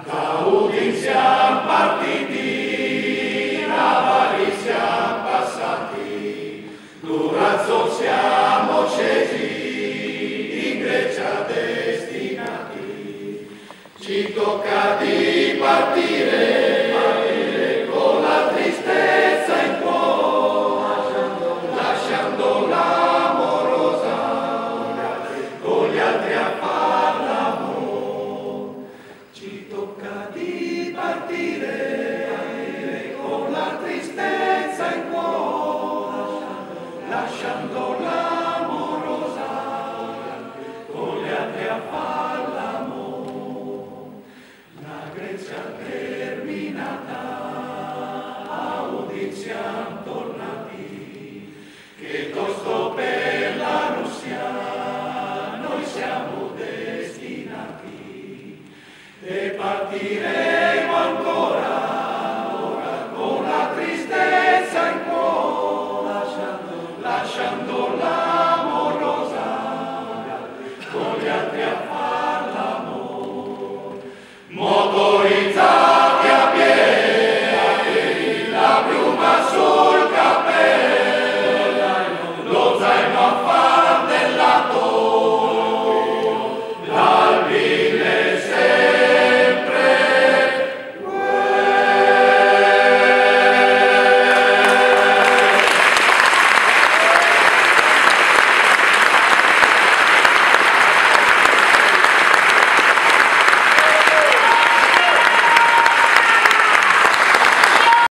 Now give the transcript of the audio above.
Gaudi siamo partiti, navali siamo passati, Durazzo siamo scesi, in Grecia destinati. Ci tocca di partire con la tristezza in cuore, lasciando l'amorosa con gli altri a far l'amore. Ci tocca di partire con la tristezza in cuore, lasciando l'amorosa con gli altri a far l'amore. La Grecia terminata, a Udine siamo tornati, che tosto per la Russia noi siamo destinati. E partiremo ancora ora con la tristezza in cuore, lasciando l'amorosa con gli altri a